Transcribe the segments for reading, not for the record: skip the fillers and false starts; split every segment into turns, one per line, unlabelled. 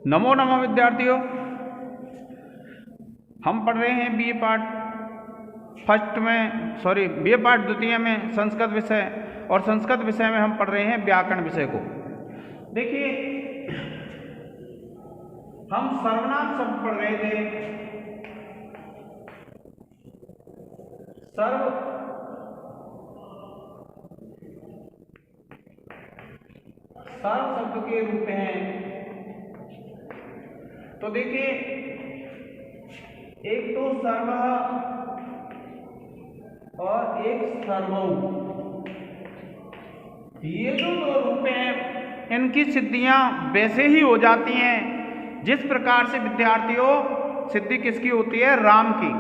नमो नमः विद्यार्थियों, हम पढ़ रहे हैं बीए पार्ट बीए पार्ट द्वितीय में संस्कृत विषय, और संस्कृत विषय में हम पढ़ रहे हैं व्याकरण विषय को। देखिए, हम सर्वनाम शब्द पढ़ रहे थे। सर्व शब्द के रूप हैं। तो देखिए, एक तो सर्व और एक सर्वौ, ये जो दो रूप हैं, इनकी सिद्धियां वैसे ही हो जाती हैं जिस प्रकार से विद्यार्थियों सिद्धि किसकी होती है, राम की।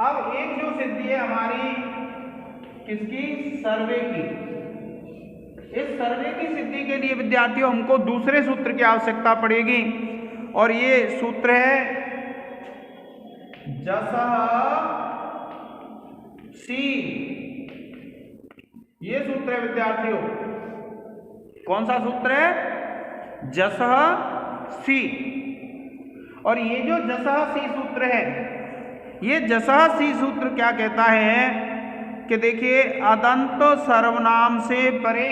अब एक जो सिद्धि है हमारी किसकी, सर्वे की। इस सर्वे की सिद्धि के लिए विद्यार्थियों हमको दूसरे सूत्र की आवश्यकता पड़ेगी, और ये सूत्र है जसः सी। ये सूत्र है विद्यार्थियों, कौन सा सूत्र है, जसः सी। और ये जो जसः सी सूत्र है, ये जसः सी सूत्र क्या कहता है कि देखिए, अदंत सर्वनाम से परे,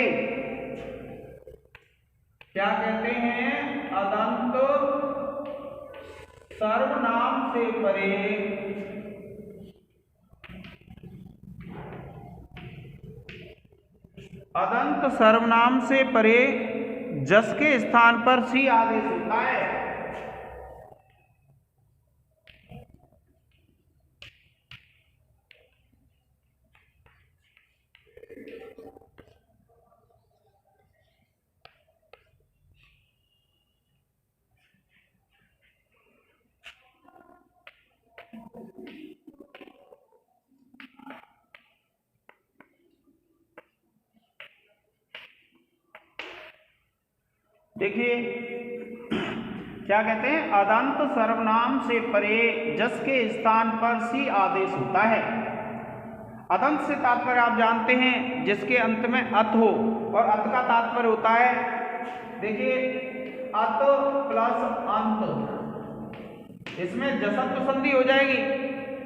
क्या कहते हैं, अदंत सर्वनाम से परे अदंत सर्वनाम से परे जस के स्थान पर सी आदेश होता है। देखिए, क्या कहते हैं, अदंत सर्वनाम से परे जस के स्थान पर सी आदेश होता है। अदंत से तात्पर्य आप जानते हैं जिसके अंत में अत हो, और अत का तात्पर्य होता है, देखिए, अत प्लस अंत, इसमें जसत्व संधि हो जाएगी,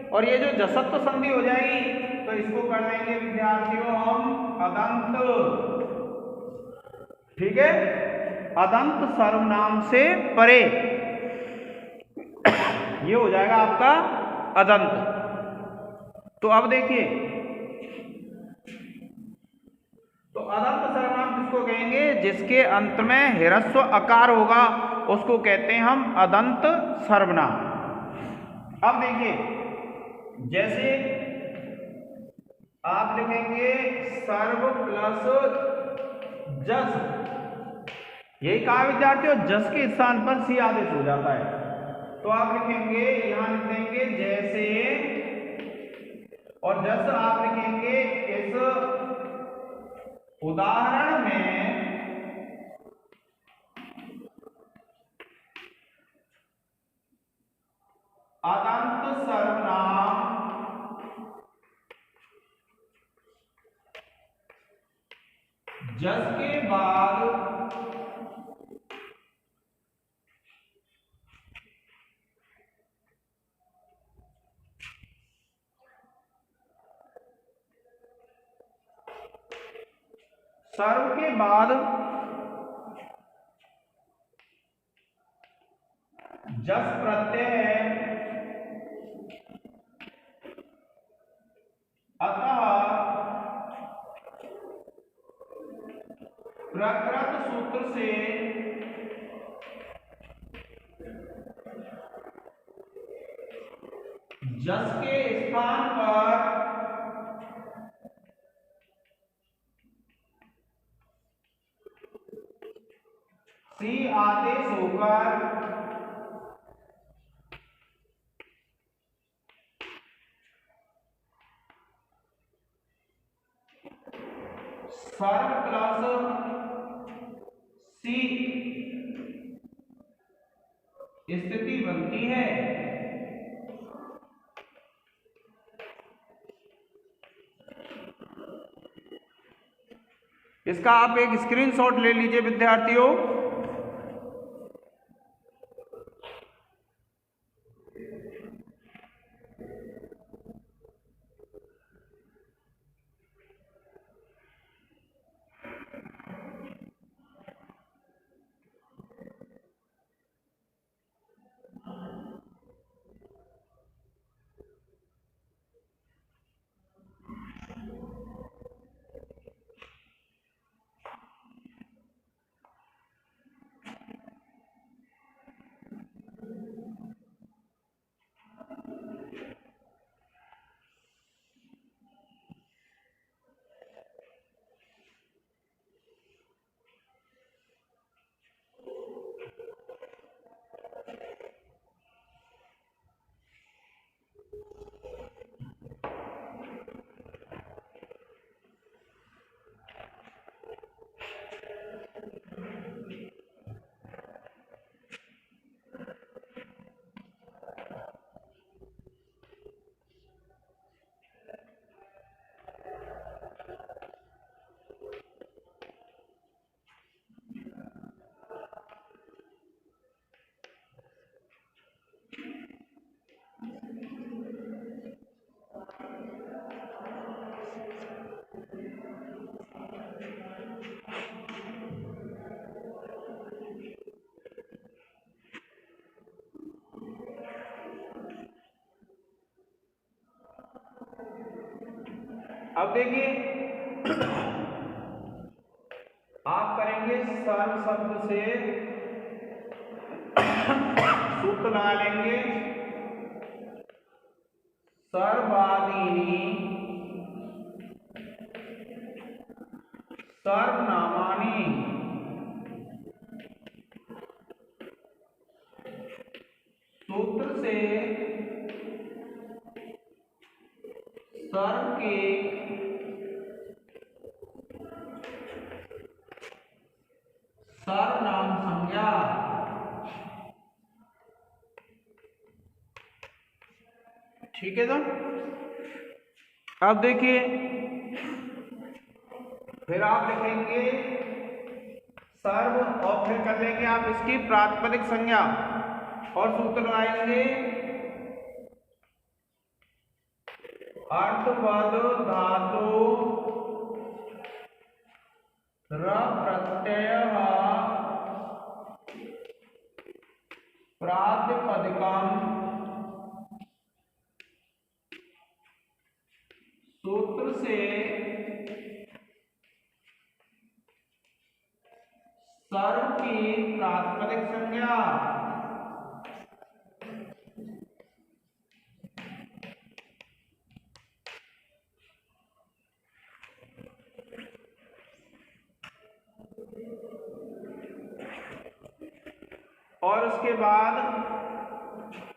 और ये जो जसत्व संधि हो जाएगी तो इसको कर देंगे विद्यार्थियों हम अदंत। ठीक है, अदंत सर्वनाम से परे, ये हो जाएगा आपका अदंत। तो अब देखिए, तो अदंत सर्वनाम किसको कहेंगे, जिसके अंत में ह्रस्व अकार होगा उसको कहते हैं हम अदंत सर्वनाम। अब देखिए, जैसे आप लिखेंगे सर्व प्लस जस, यही कहा विद्यार्थियों, जस के स्थान पर सी आदेश हो जाता है। तो आप लिखेंगे, यहां लिख देंगे जैसे, और जस आप लिखेंगे इस उदाहरण में अदंत सर्वनाम जस के बाद सर्व के बाद जस प्रत्यय है, अतः प्रकृत सूत्र से जस के स्थान पर सी आदेश होकर सर्व प्लस सी स्थिति बनती है। इसका आप एक स्क्रीनशॉट ले लीजिए विद्यार्थियों। अब देखिए आप करेंगे सर्व शब्द से सूत्र लगा लेंगे। सर्वादीनि सर्वनामानि सूत्र से सर्व के सर्वनाम संज्ञा ठीक है। तो अब देखिए फिर आप लिखेंगे सर्व और फिर कर लेंगे आप इसकी प्रातिपदिक संज्ञा और सूत्र लगाएंगे अर्थवद धातु र प्रत्यय प्रातिपदिकम सूत्र से सर्व की प्रातिपदिक संज्ञा और उसके बाद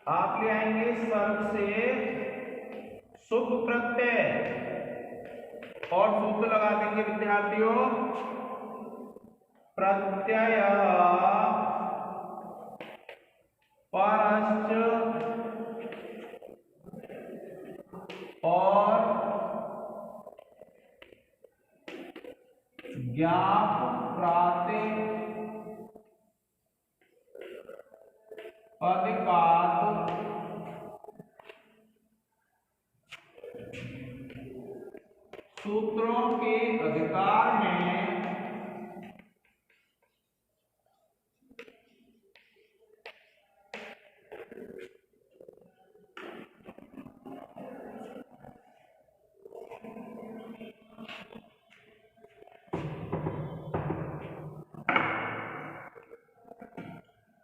आप ले आएंगे सर्व से शुभ प्रत्यय और सूत्र लगा देंगे विद्यार्थियों प्रत्यय परश्च और ज्ञाप प्रातिपदिकात् सूत्रों के अधिकार में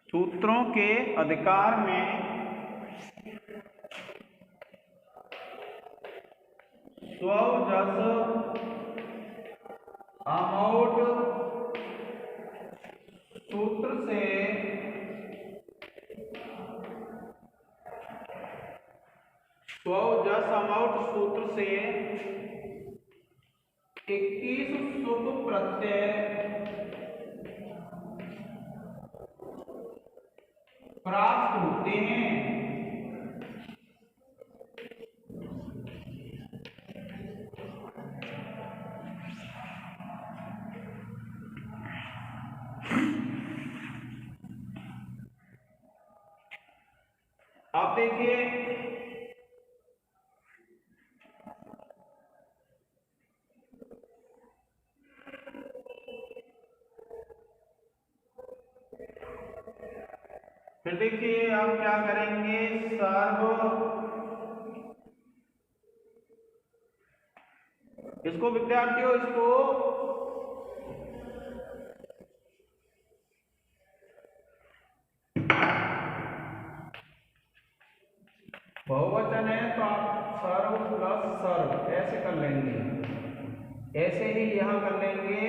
सूत्रों के अधिकार में स्वजस अमाउट सूत्र से स्वजस अमाउट सूत्र से 21 शुभ प्रत्यय प्राप्त होते हैं। अब देखिए फिर देखिए आप क्या करेंगे सर्व इसको विद्यार्थियों इसको बहुवचन है तो आप सर्व प्लस सर्व ऐसे कर लेंगे, ऐसे ही यहां कर लेंगे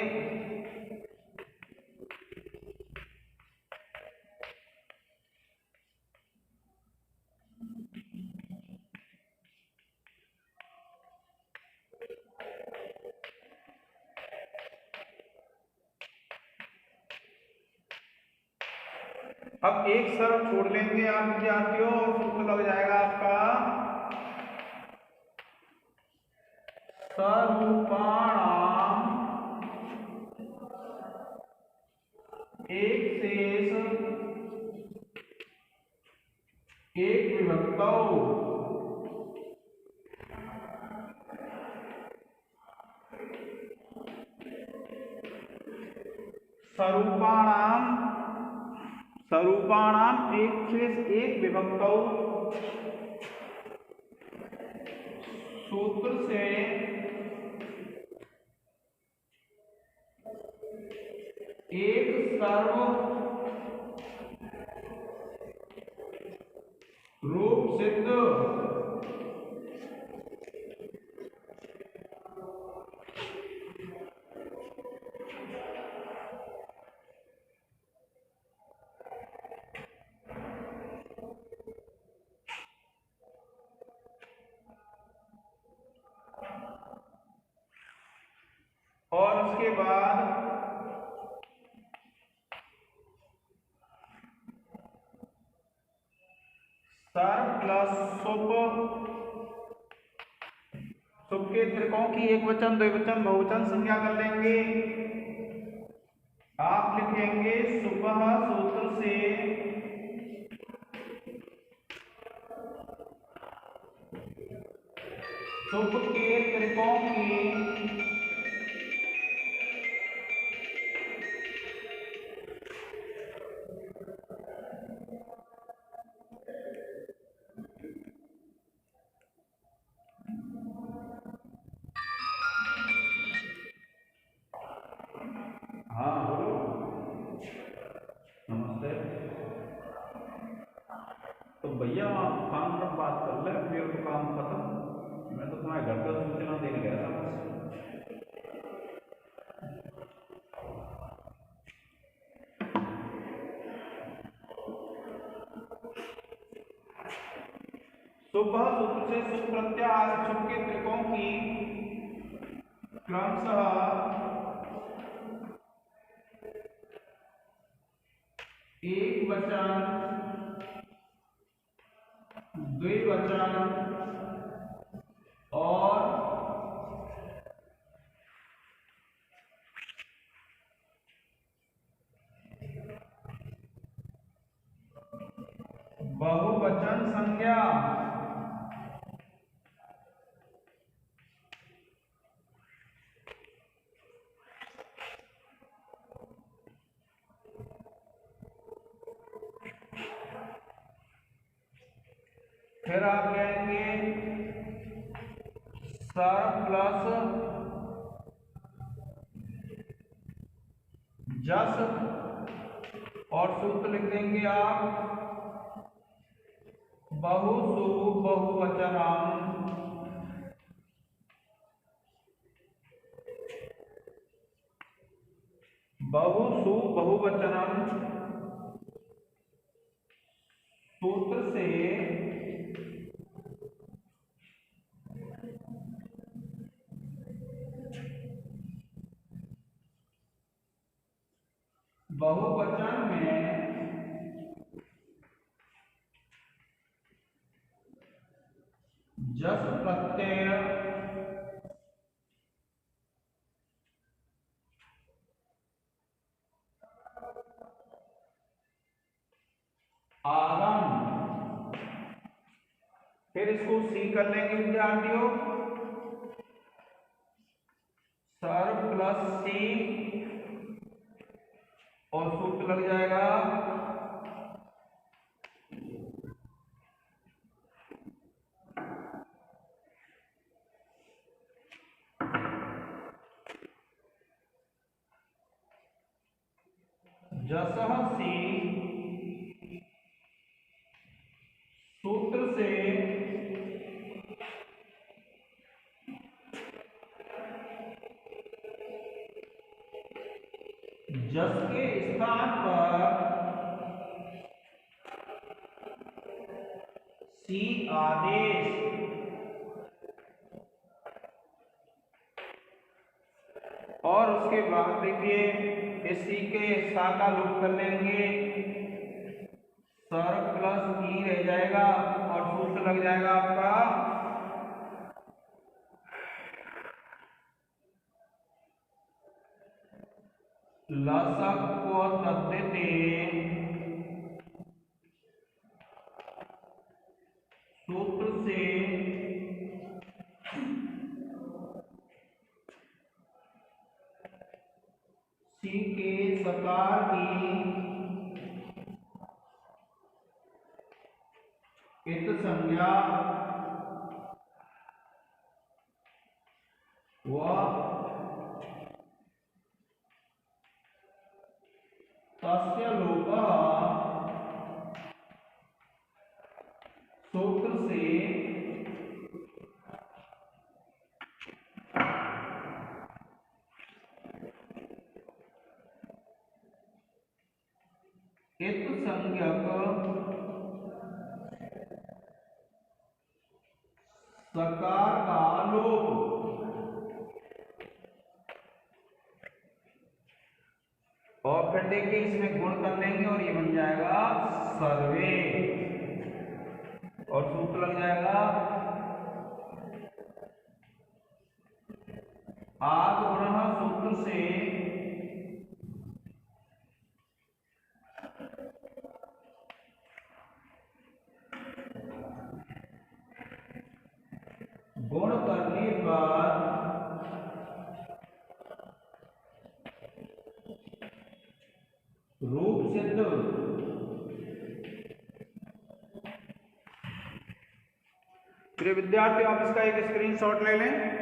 अब एक सर्व छोड़ लेंगे आप विद्यार्थियों और सूत्र लग जाएगा आपका स्वरूपाणाम एक शेष एक विभक्तौ स्वरूपाणाम एक शेष एक विभक्तौ सूत्र से एक सर्व रूप सिद्ध और उसके बाद सर प्लस सुप, सुप के त्रिकोण की एक वचन द्विवचन बहुवचन संज्ञा कर लेंगे। आप लिखेंगे सुपह सूत्र से सुप के त्रिकोण की हाँ बोलो नमस्ते। तो भैया आप काम पर बात कर ले, फिर तो काम खत्म। मैं तो तुम्हारे घर का सूचना देने गया था बस। सुबह सूत्र से सुप प्रत्यय सुप के त्रिकोण की क्रमशः एक वचन द्विवचन और बहुवचन संज्ञा फिर आप लेंगे सर प्लस जस और सूत्र लिख देंगे आप बहुसु बहुवचनम। बहुसु बहुवचनम सूत्र से बहुवचन में जस प्रत्यय आगम। फिर इसको सी कर लेंगे विद्यार्थियों, सर प्लस सी और सूत्र लग जाएगा जसह सी सूत्र से जस के स्थान पर सी आदेश। और उसके बाद देखिए इसी के शाखा लूप कर लेंगे, सर प्लस ई रह जाएगा और सूत्र लग जाएगा आपका लसक को तद्धिते सूत्र से सी के सकार की इत संज्ञा व तस्य लोकः सूत्र से इत संज्ञक सकार का लोप। और फिर देखिए इसमें गुण कर लेंगे और ये बन जाएगा सर्वे, और सूत्र लग जाएगा आग गुणः सूत्र से गुण करने पर रूप सिद्ध। प्रिय विद्यार्थी, आप इसका एक स्क्रीनशॉट ले लें।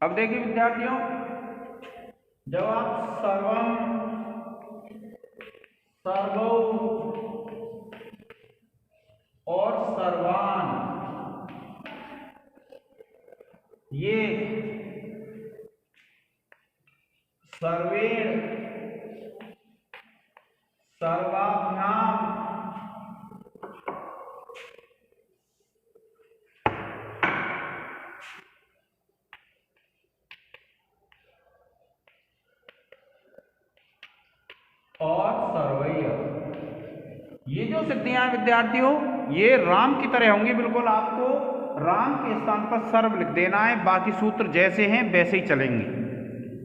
अब देखिए विद्यार्थियों, जब आप सर्वम, सर्वौ और सर्वान ये सर्वेण, सर्वाभ्याम, और सर्वैया, ये जो सिद्धियां विद्यार्थियों ये राम की तरह होंगी। बिल्कुल आपको राम के स्थान पर सर्व लिख देना है, बाकी सूत्र जैसे हैं वैसे ही चलेंगे।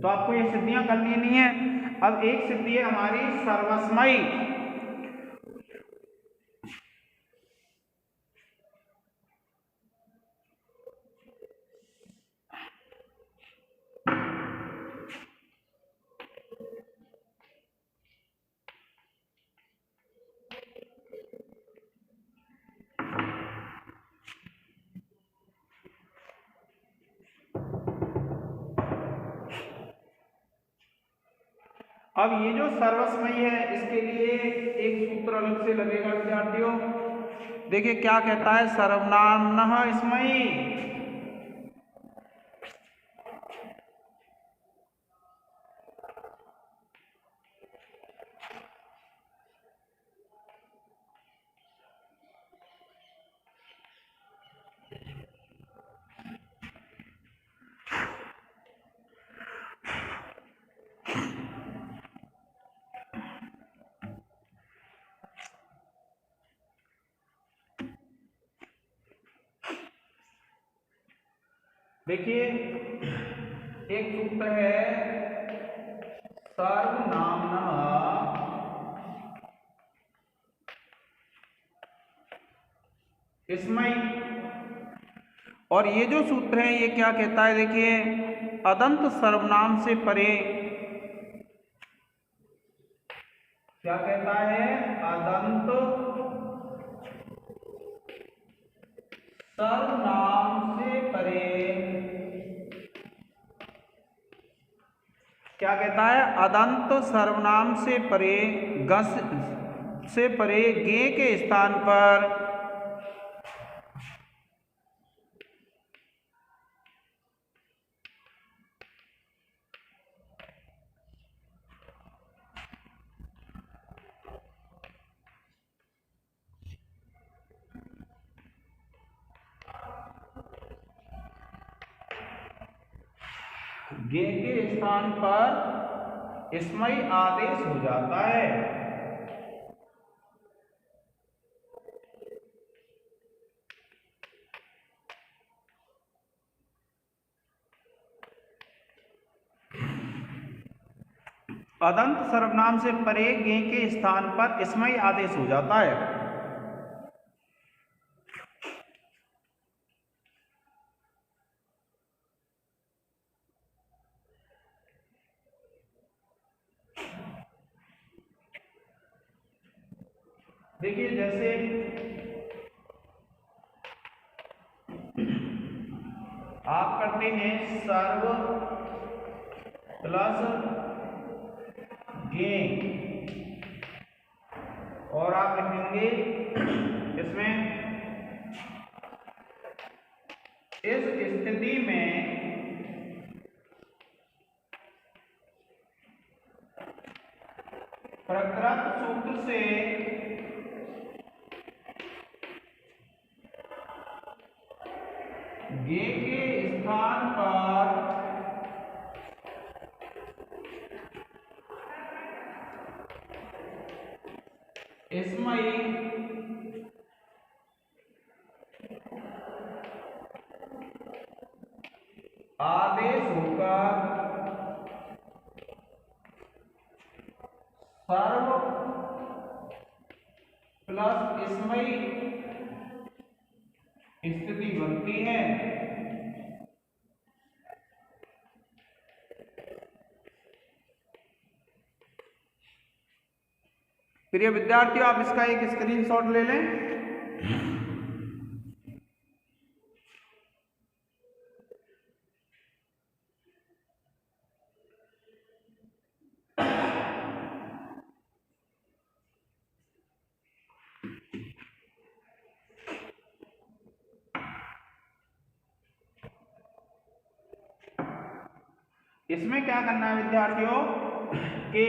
तो आपको ये सिद्धियां कर लेनी है। अब एक सिद्धि है हमारी सर्वस्मयी। अब ये जो सर्वस्मयी है इसके लिए एक सूत्र अलग से लगेगा विद्यार्थियों। देखिए क्या कहता है, सर्वनाम्नः स्मयी। देखिए एक सूत्र है सर्वनाम्नः स्मयी, और ये जो सूत्र है ये क्या कहता है, देखिए अदंत सर्वनाम से परे, क्या कहता है, अदंत सर्वनाम से परे, क्या कहता है, अदंत सर्वनाम से परे गस से परे गे के स्थान पर गे के स्थान पर स्मयी आदेश हो जाता है। अदंत सर्वनाम से परे गे के स्थान पर स्मयी आदेश हो जाता है। देखिए जैसे आप करते हैं सर्व प्लस गे, और आप लिखेंगे इसमें इस स्थिति में प्रकृत सूत्र से गे के स्थान पर स्मयी आदेश होकर सर्व प्लस स्मयी स्थिति बनती है। प्रिय विद्यार्थियों, आप इसका एक स्क्रीनशॉट ले लें। इसमें क्या करना है विद्यार्थियों कि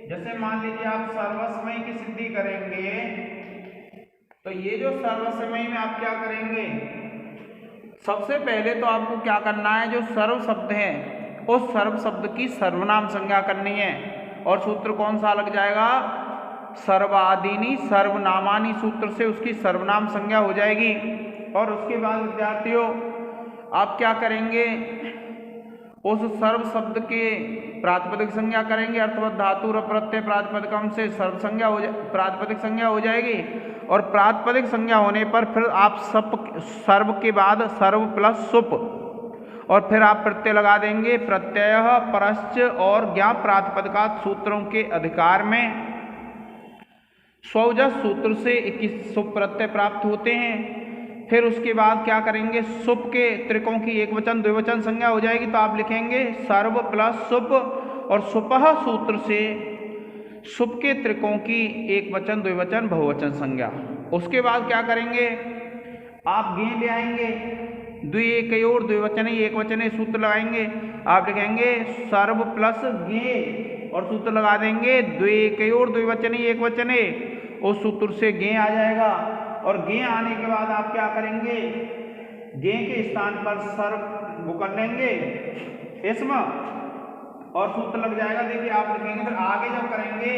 जैसे मान लीजिए आप सर्वस्मयी की सिद्धि करेंगे, तो ये जो सर्वस्मयी में आप क्या करेंगे, सबसे पहले तो आपको क्या करना है, जो सर्व शब्द है उस सर्व शब्द की सर्वनाम संज्ञा करनी है। और सूत्र कौन सा लग जाएगा, सर्वादीनी सर्वनामानी सूत्र से उसकी सर्वनाम संज्ञा हो जाएगी। और उसके बाद विद्यार्थियों आप क्या करेंगे, उस सर्व शब्द के प्रातिपदिक संज्ञा करेंगे, अर्थवत धातु और प्रत्यय प्रातिपदिकम से सर्व संज्ञा हो प्रातिपदिक संज्ञा हो जाएगी। और प्रातिपदिक संज्ञा होने पर फिर आप सर्व के बाद सर्व प्लस सुप, और फिर आप प्रत्यय लगा देंगे, प्रत्यय परश्च और ज्ञा प्रातिपदिकात् सूत्रों के अधिकार में स्वजस सूत्र से 21 सुप प्रत्यय प्राप्त होते हैं। फिर उसके बाद क्या करेंगे, सुप के त्रिकों की एक वचन द्विवचन संज्ञा हो जाएगी, तो आप लिखेंगे सर्व प्लस सुप, और सुपह सूत्र से सुप के त्रिकों की एक वचन, द्विवचन, बहुवचन संज्ञा। उसके बाद क्या करेंगे, आप गे ले आएंगे, द्विएकयोर द्विवचने एक वचने सूत्र लगाएंगे। आप लिखेंगे सर्व प्लस गे और सूत्र लगा देंगे द्विएकयोर द्विवचने एक वचने, उस सूत्र से गे आ जाएगा। और गे आने के बाद आप क्या करेंगे, गे के स्थान पर सर्व वो कर लेंगे इसम और सूत्र लग जाएगा। देखिए आप लिखेंगे, फिर आगे जब करेंगे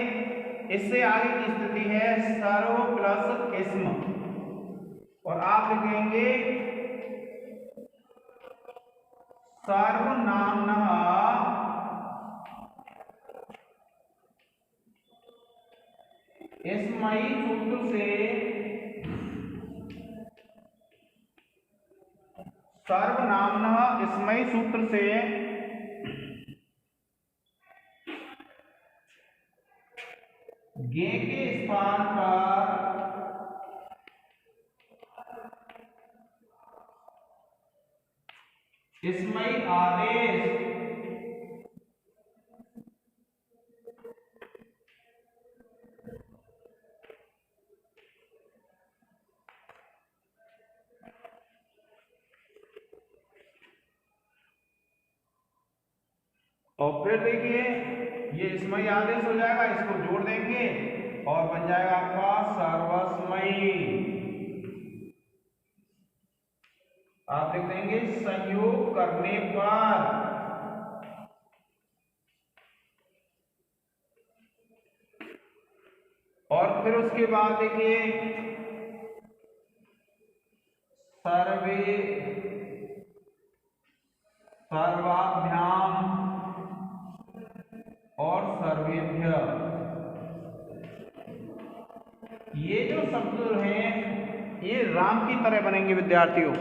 इससे आगे की स्थिति है सर्व प्लस इसम और आप लिखेंगे सर्वनाम्नः इसमयी सूत्र से सर्वनाम्नः इसमयी सूत्र से गे के स्थान पर इसमयी आदेश और फिर देखिए ये इसमयी आदेश हो जाएगा, इसको जोड़ देंगे और बन जाएगा आपका सर्वस्मयी। आप लिख देंगे संयोग करने पर और फिर उसके बाद देखिए सर्वे सर्वाभ्याम और सर्वेभ्य, ये जो शब्द हैं ये राम की तरह बनेंगे विद्यार्थियों।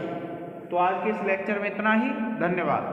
तो आज के इस लेक्चर में इतना ही, धन्यवाद।